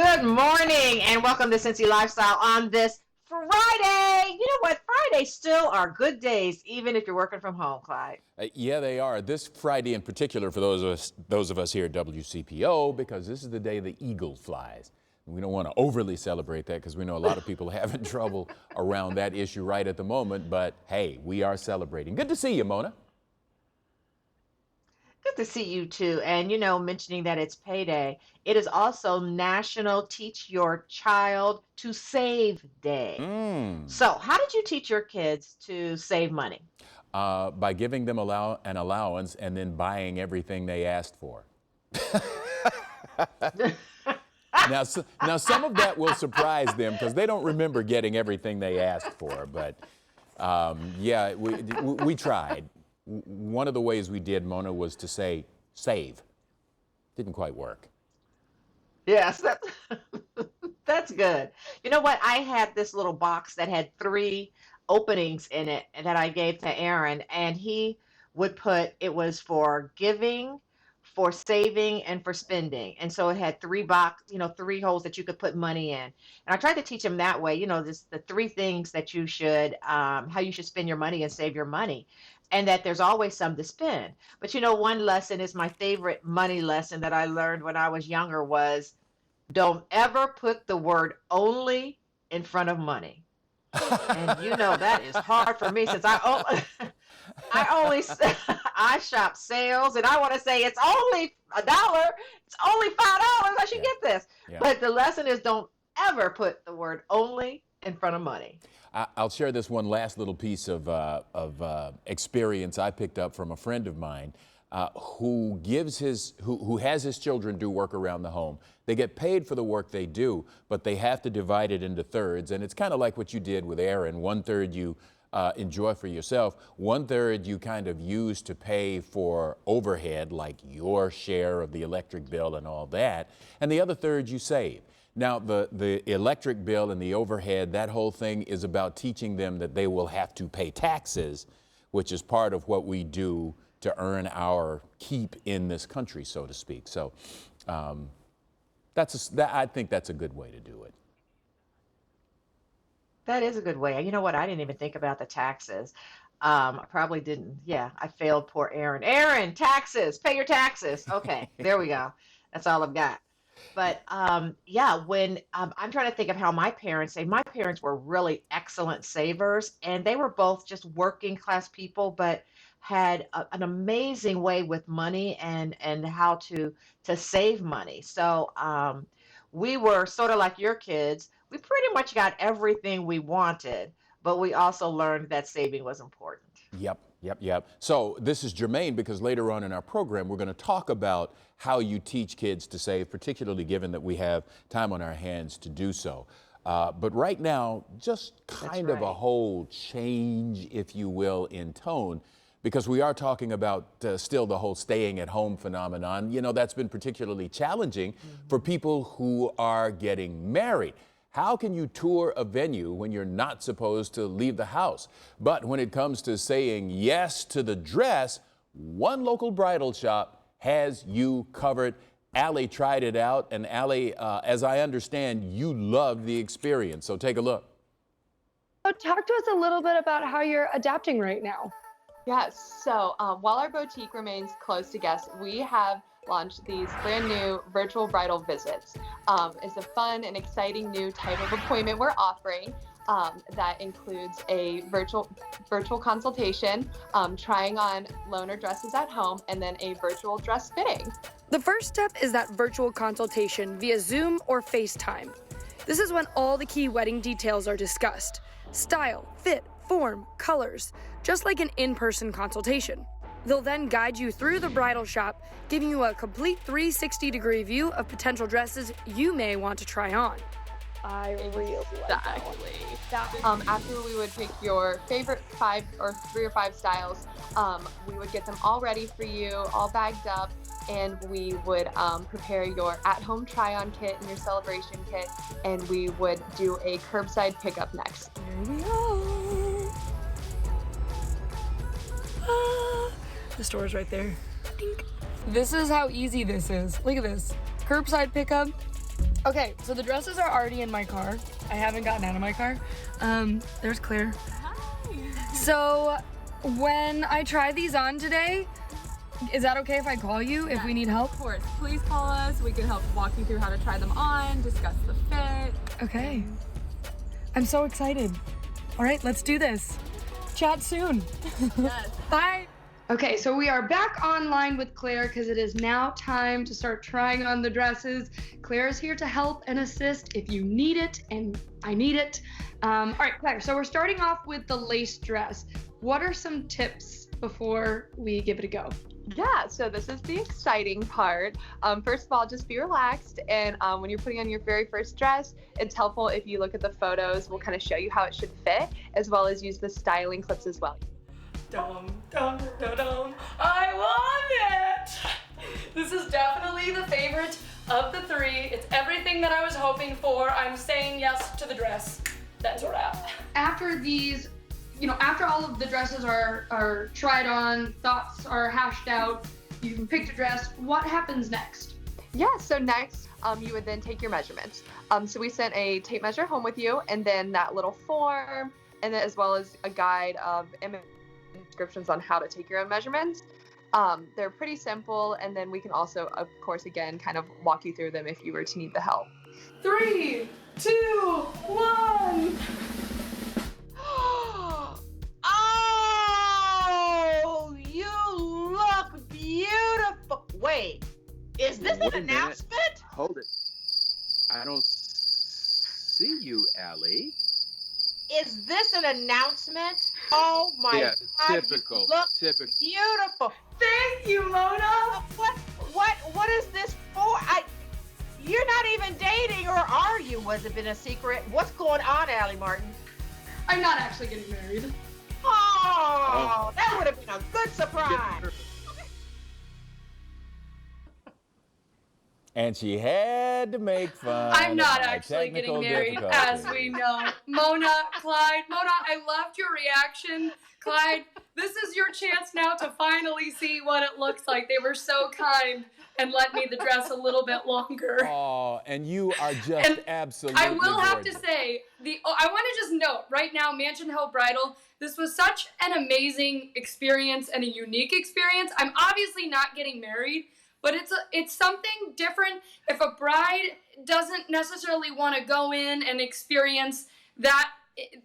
Good morning and welcome to Cincy Lifestyle on this Friday. You know what? Fridays still are good days, even if you're working from home, Clyde. Yeah, they are. This Friday in particular for those of us here at WCPO, because this is the day the eagle flies. We don't want to overly celebrate that because we know a lot of people are having trouble around that issue right at the moment. But hey, we are celebrating. Good to see you, Mona. Good to see you too. And mentioning that it's payday, it is also National Teach Your Child to Save Day. So, how did you teach your kids to save money? By giving them an allowance and then buying everything they asked for. Now, some of that will surprise them because they don't remember getting everything they asked for. But yeah, we tried. One of the ways we did, Mona, was to say save. Didn't quite work. Yes, that's good. You know what? I had this little box that had three openings in it that I gave to Aaron, and he would put it was for giving, for saving, and for spending. And so it had three holes that you could put money in. And I tried to teach him that way, the three things that you should, how you should spend your money and save your money. And that there's always some to spend. But one lesson is my favorite money lesson that I learned when I was younger was don't ever put the word only in front of money. And that is hard for me since I only I shop sales and I want to say it's only $1, it's only $5. I should get this. Yeah. But the lesson is don't ever put the word only in front of money. I'll share this one last little piece of experience I picked up from a friend of mine who has his children do work around the home. They get paid for the work they do, but they have to divide it into thirds. And it's kind of like what you did with Aaron. 1/3 you enjoy for yourself. 1/3 you kind of use to pay for overhead, like your share of the electric bill and all that. And the other third you save. Now, the electric bill and the overhead, that whole thing is about teaching them that they will have to pay taxes, which is part of what we do to earn our keep in this country, so to speak. So I think that's a good way to do it. That is a good way. You know what? I didn't even think about the taxes. I probably didn't. Yeah, I failed poor Aaron. Aaron, taxes, pay your taxes. Okay, there we go. That's all I've got. But yeah, when I'm trying to think of how my parents saved. My parents were really excellent savers, and they were both just working class people, but had an amazing way with money and how to save money. So we were sort of like your kids. We pretty much got everything we wanted, but we also learned that saving was important. Yep. So this is germane because later on in our program, we're going to talk about how you teach kids to save, particularly given that we have time on our hands to do so. But right now, just kind of a whole change, if you will, in tone, because we are talking about still the whole staying at home phenomenon. That's been particularly challenging for people who are getting married. How can you tour a venue when you're not supposed to leave the house? But when it comes to saying yes to the dress, one local bridal shop has you covered. Allie tried it out, and Allie, as I understand, you loved the experience. So take a look. So talk to us a little bit about how you're adapting right now. Yes, so while our boutique remains closed to guests, we have launched these brand new virtual bridal visits. It's a fun and exciting new type of appointment we're offering that includes a virtual consultation, trying on loaner dresses at home, and then a virtual dress fitting. The first step is that virtual consultation via Zoom or FaceTime. This is when all the key wedding details are discussed: style, fit, form, colors, just like an in-person consultation. They'll then guide you through the bridal shop, giving you a complete 360-degree view of potential dresses you may want to try on. I really like that one. After we would pick your favorite 3 or 5 styles, we would get them all ready for you, all bagged up, and we would prepare your at-home try-on kit and your celebration kit, and we would do a curbside pickup next. Here we go. The store's right there. Dink. This is how easy this is. Look at this. Curbside pickup. Okay, so the dresses are already in my car. I haven't gotten out of my car. There's Claire. Hi. So when I try these on today, is that okay if I call you if we need help? Of course. Please call us. We can help walk you through how to try them on, discuss the fit. Okay. I'm so excited. All right, let's do this. Chat soon. Yes. Bye. Okay, so we are back online with Claire because it is now time to start trying on the dresses. Claire is here to help and assist if you need it, and I need it. All right, Claire, so we're starting off with the lace dress. What are some tips before we give it a go? Yeah, so this is the exciting part. First of all, just be relaxed. And when you're putting on your very first dress, it's helpful if you look at the photos. We'll kind of show you how it should fit, as well as use the styling clips as well. Dum, dum, dum, dum. I love it! This is definitely the favorite of the three. It's everything that I was hoping for. I'm saying yes to the dress. That's a wrap. After these, after all of the dresses are tried on, thoughts are hashed out, you can pick the dress, what happens next? Yeah, so next, you would then take your measurements. So we sent a tape measure home with you, and then that little form, and then as well as a guide of descriptions on how to take your own measurements. They're pretty simple, and then we can also, of course, again, kind of walk you through them if you were to need the help. 3, 2, 1. Oh, you look beautiful. Wait, is this an announcement? Hold it. I don't see you, Allie. Is this an announcement? Oh my Yeah, God, typical. you look Typical. beautiful. Thank you, Mona. What is this for? You're not even dating, or are you? Was it been a secret? What's going on, Allie Martin? I'm not actually getting married. Oh, that would have been a good surprise. And she had to make fun. I'm not of my actually getting technical married, as difficulties. we know. Mona, Clyde, I loved your reaction. Clyde, this is your chance now to finally see what it looks like. They were so kind and let me the dress a little bit longer. Oh, and you are just And absolutely I will have to gorgeous. say, I want to just note right now, Mansion Hill Bridal, this was such an amazing experience and a unique experience. I'm obviously not getting married, but it's something different if a bride doesn't necessarily want to go in and experience that,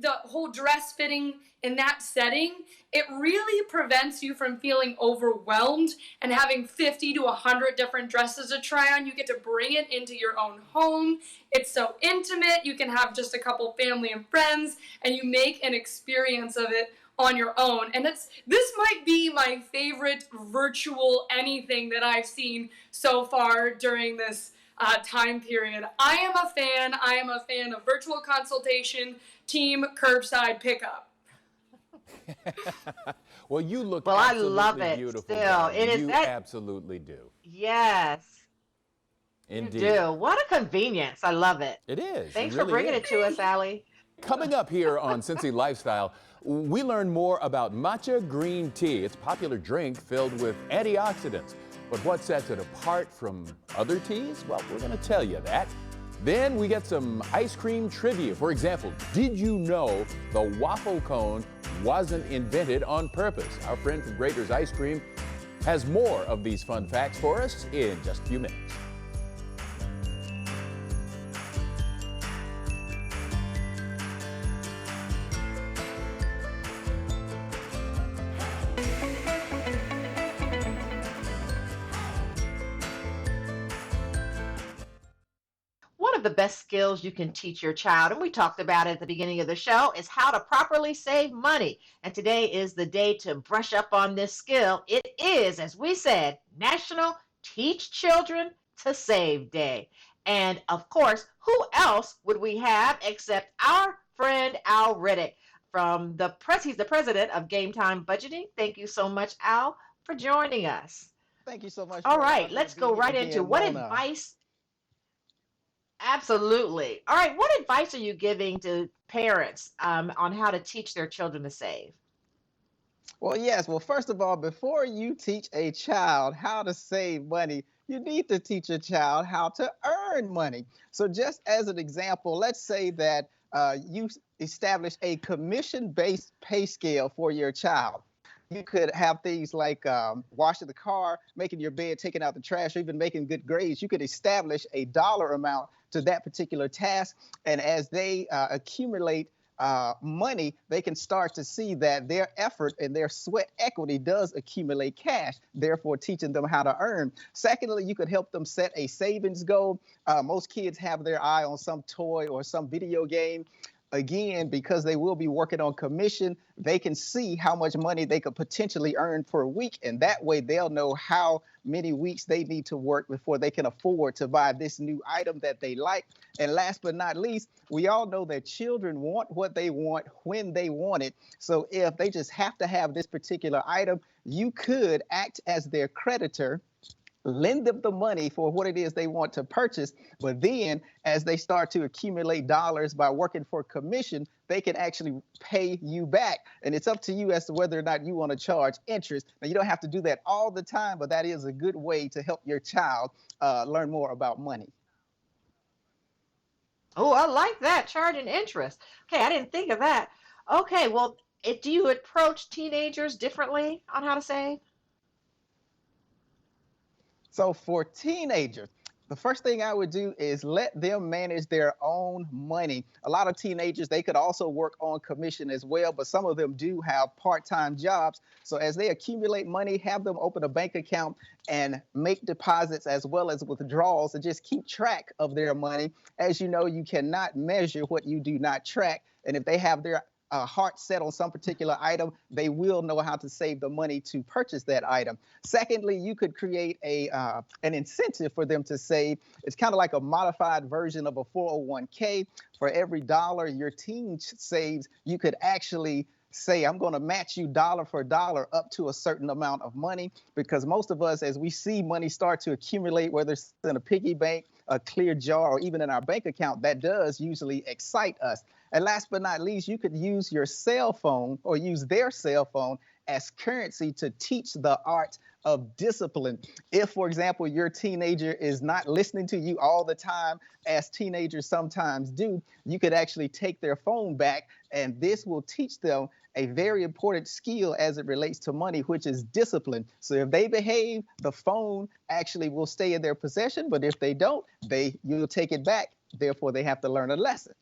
the whole dress fitting in that setting. It really prevents you from feeling overwhelmed and having 50 to 100 different dresses to try on. You get to bring it into your own home. It's so intimate. You can have just a couple family and friends, and you make an experience of it on your own. And this might be my favorite virtual anything that I've seen so far during this time period. I am a fan. I am a fan of virtual consultation, team curbside pickup. Well, you look Well, I absolutely love it beautiful. still. darling. It is you that- absolutely do. Yes, Indeed. you do. What a convenience. I love it. It is. Thanks really for bringing is. it to us, Allie. Coming up here on Cincy Lifestyle, we learn more about matcha green tea. It's a popular drink filled with antioxidants. But what sets it apart from other teas? Well, we're going to tell you that. Then we get some ice cream trivia. For example, did you know the waffle cone wasn't invented on purpose? Our friend from Graeter's Ice Cream has more of these fun facts for us in just a few minutes. One of the best skills you can teach your child, and we talked about it at the beginning of the show, is how to properly save money. And today is the day to brush up on this skill. It is, as we said, National Teach Children to Save Day. And of course, who else would we have except our friend Al Riddick from he's the president of Game Time Budgeting. Thank you so much, Al, for joining us. Thank you so much. All for right, allowing me let's to go be right here into again, what Mona. advice. Absolutely. All right, what advice are you giving to parents on how to teach their children to save? Well, yes. Well, first of all, before you teach a child how to save money, you need to teach a child how to earn money. So, just as an example, let's say that you establish a commission based pay scale for your child. You could have things like washing the car, making your bed, taking out the trash, or even making good grades. You could establish a dollar amount to that particular task. And as they accumulate money, they can start to see that their effort and their sweat equity does accumulate cash, therefore teaching them how to earn. Secondly, you could help them set a savings goal. Most kids have their eye on some toy or some video game. Again, because they will be working on commission, they can see how much money they could potentially earn per week. And that way they'll know how many weeks they need to work before they can afford to buy this new item that they like. And last but not least, we all know that children want what they want when they want it. So if they just have to have this particular item, you could act as their creditor, lend them the money for what it is they want to purchase. But then as they start to accumulate dollars by working for commission, they can actually pay you back. And it's up to you as to whether or not you want to charge interest. Now, you don't have to do that all the time, but that is a good way to help your child learn more about money. Oh, I like that, charging interest. Okay, I didn't think of that. Okay, well, do you approach teenagers differently on how to save? So for teenagers, the first thing I would do is let them manage their own money. A lot of teenagers, they could also work on commission as well, but some of them do have part-time jobs. So as they accumulate money, have them open a bank account and make deposits as well as withdrawals and just keep track of their money. As you know, you cannot measure what you do not track. And if they have their heart set on some particular item, they will know how to save the money to purchase that item. Secondly, you could create an incentive for them to save. It's kind of like a modified version of a 401k. For every dollar your teen saves, you could actually say, I'm going to match you dollar for dollar up to a certain amount of money, because most of us, as we see money start to accumulate, whether it's in a piggy bank, a clear jar, or even in our bank account, that does usually excite us. And last but not least, you could use your cell phone or use their cell phone as currency to teach the art of discipline. If, for example, your teenager is not listening to you all the time, as teenagers sometimes do, you could actually take their phone back, and this will teach them a very important skill as it relates to money, which is discipline. So if they behave, the phone actually will stay in their possession, but if they don't, you'll take it back. Therefore, they have to learn a lesson.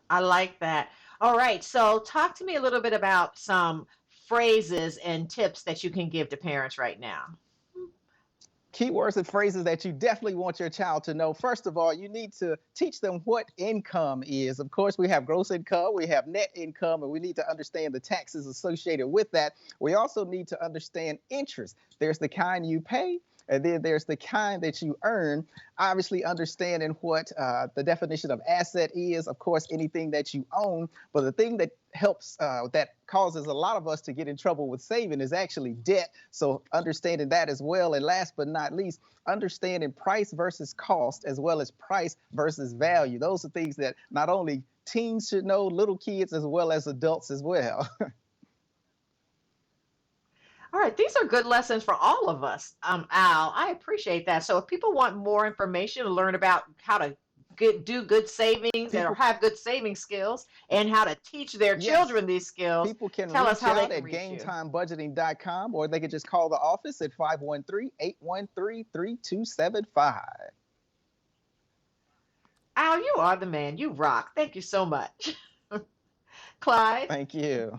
I like that. All right, so talk to me a little bit about some phrases and tips that you can give to parents right now. Keywords and phrases that you definitely want your child to know. First of all, you need to teach them what income is. Of course, we have gross income, we have net income, and we need to understand the taxes associated with that. We also need to understand interest. There's the kind you pay, and then there's the kind that you earn. Obviously, understanding what the definition of asset is, of course, anything that you own. But the thing that helps, that causes a lot of us to get in trouble with saving is actually debt. So understanding that as well. And last but not least, understanding price versus cost, as well as price versus value. Those are things that not only teens should know, little kids as well as adults as well. All right, these are good lessons for all of us, Al. I appreciate that. So if people want more information to learn about how to do good savings or have good saving skills and how to teach their children these skills, people can tell us reach how they out can at reach you. gametimebudgeting.com, or they can just call the office at 513-813-3275. Al, you are the man. You rock. Thank you so much. Clyde? Thank you.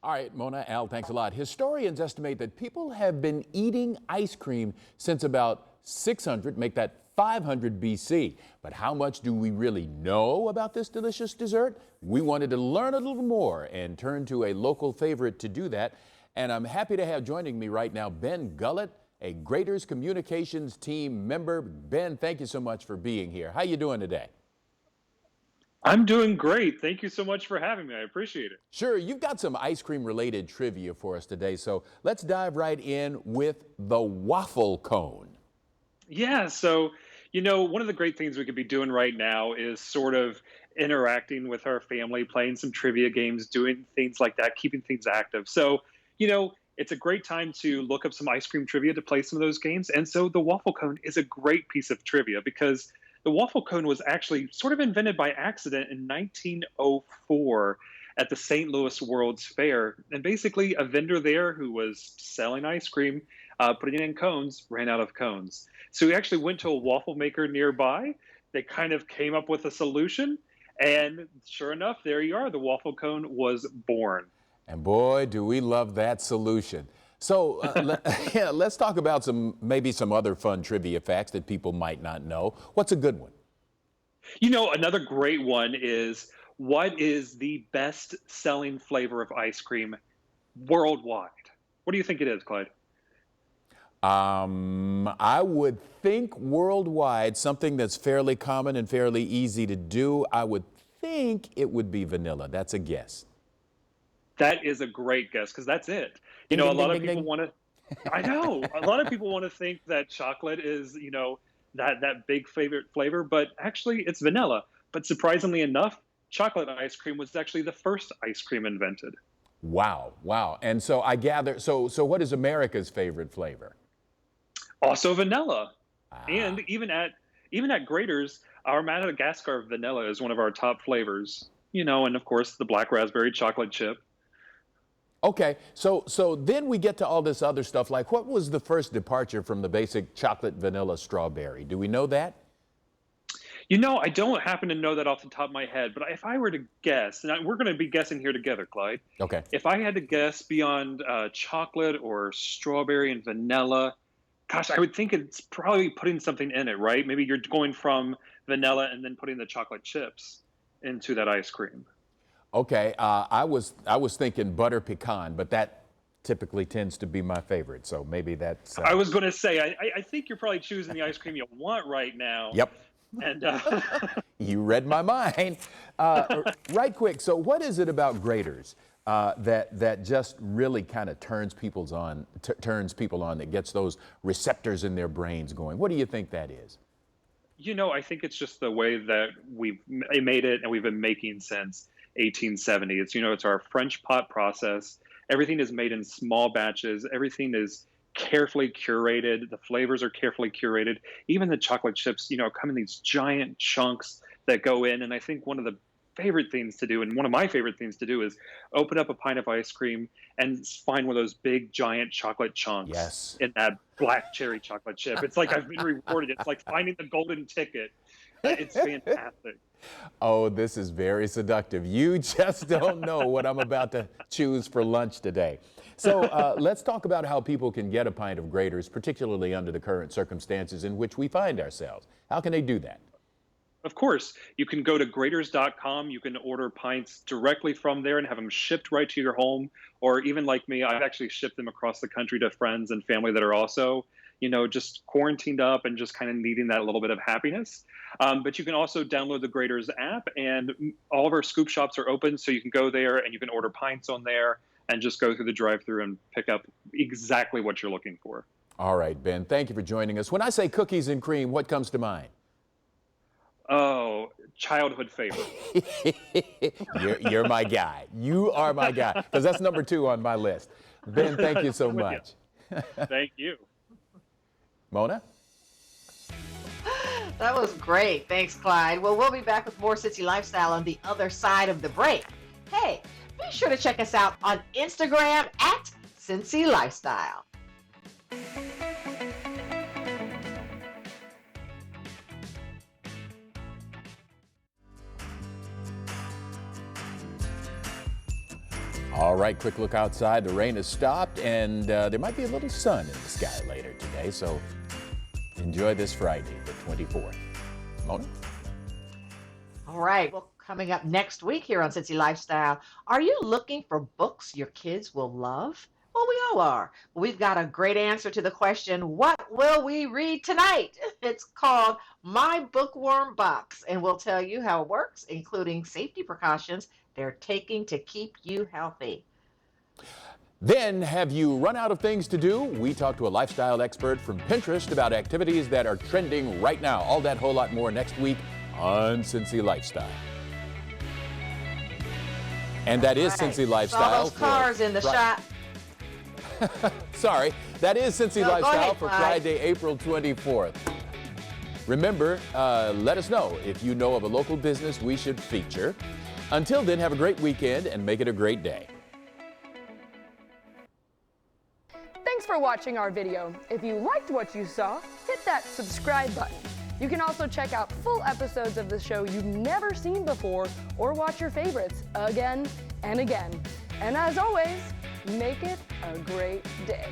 All right, Mona, Al, thanks a lot. Historians estimate that people have been eating ice cream since about 600, make that 500 BC. But how much do we really know about this delicious dessert? We wanted to learn a little more and turn to a local favorite to do that. And I'm happy to have joining me right now Ben Gullett, a Graeter's Communications team member. Ben, thank you so much for being here. How you doing today? I'm doing great. Thank you so much for having me. I appreciate it. Sure, you've got some ice cream related trivia for us today, so let's dive right in with the waffle cone. Yeah, so, One of the great things we could be doing right now is sort of interacting with our family, playing some trivia games, doing things like that, keeping things active. So, it's a great time to look up some ice cream trivia to play some of those games. And so the waffle cone is a great piece of trivia because the waffle cone was actually sort of invented by accident in 1904 at the St. Louis World's Fair. And basically, a vendor there who was selling ice cream, putting it in cones, ran out of cones. So he actually went to a waffle maker nearby. They kind of came up with a solution. And sure enough, there you are. The waffle cone was born. And boy, do we love that solution. So yeah, let's talk about maybe some other fun trivia facts that people might not know. What's a good one? Another great one is, what is the best selling flavor of ice cream worldwide? What do you think it is, Clyde? I would think worldwide, something that's fairly common and fairly easy to do, I would think it would be vanilla. That's a guess. That is a great guess because that's it. Ding, A ding, lot ding, of ding, people ding. want to, I know, a lot of people want to think that chocolate is, that big favorite flavor, but actually it's vanilla. But surprisingly enough, chocolate ice cream was actually the first ice cream invented. Wow, wow. And so I gather, so what is America's favorite flavor? Also vanilla. Ah. And even at Graeter's, our Madagascar vanilla is one of our top flavors. And of course the black raspberry chocolate chip. Okay, so then we get to all this other stuff, like what was the first departure from the basic chocolate, vanilla, strawberry? Do we know that? I don't happen to know that off the top of my head, but if I were to guess, and we're going to be guessing here together, Clyde. Okay. If I had to guess beyond chocolate or strawberry and vanilla, gosh, I would think it's probably putting something in it, right? Maybe you're going from vanilla and then putting the chocolate chips into that ice cream. Okay, I was thinking butter pecan, but that typically tends to be my favorite, so maybe that's... I was going to say, I think you're probably choosing the ice cream you want right now. Yep. And You read my mind. Right quick, so what is it about Graeter's that just really kind of turns people on, that gets those receptors in their brains going? What do you think that is? I think it's just the way that we've made it and we've been making since 1870. It's our French pot process. Everything is made in small batches. Everything is carefully curated. The flavors are carefully curated. Even the chocolate chips, come in these giant chunks that go in. And I think one of the favorite things to do, and one of my favorite things to do, is open up a pint of ice cream and find one of those big giant chocolate chunks. Yes. In that black cherry chocolate chip. It's like I've been rewarded. It's like finding the golden ticket. It's fantastic. Oh, this is very seductive. You just don't know what I'm about to choose for lunch today. So let's talk about how people can get a pint of Graeter's, particularly under the current circumstances in which we find ourselves. How can they do that? Of course, you can go to Graeters.com. You can order pints directly from there and have them shipped right to your home. Or even like me, I've actually shipped them across the country to friends and family that are also, just quarantined up and just kind of needing that little bit of happiness. But you can also download the Graeter's app, and all of our scoop shops are open. So you can go there and you can order pints on there and just go through the drive-thru and pick up exactly what you're looking for. All right, Ben, thank you for joining us. When I say cookies and cream, what comes to mind? Oh, childhood favorite. You're my guy. You are my guy, because that's number 2 on my list. Ben, thank you so much. Thank you. Mona? That was great. Thanks, Clyde. Well, we'll be back with more Cincy Lifestyle on the other side of the break. Hey, be sure to check us out on Instagram at Cincy Lifestyle. All right, quick look outside. The rain has stopped, and there might be a little sun in the sky later today, so enjoy this Friday, the 24th. Mona? All right. Well, coming up next week here on Cincy Lifestyle, are you looking for books your kids will love? Well, we all are. We've got a great answer to the question, what will we read tonight? It's called My Bookworm Box, and we'll tell you how it works, including safety precautions they're taking to keep you healthy. Then, have you run out of things to do? We talk to a lifestyle expert from Pinterest about activities that are trending right now. All that whole lot more next week on Cincy Lifestyle. And that is Cincy Lifestyle. All those cars in the shop. Sorry, that is Cincy No, go Lifestyle ahead, for Clyde. Friday, April 24th. Remember, let us know if you know of a local business we should feature. Until then, have a great weekend and make it a great day. Thanks for watching our video. If you liked what you saw, hit that subscribe button. You can also check out full episodes of the show you've never seen before or watch your favorites again and again. And as always, make it a great day.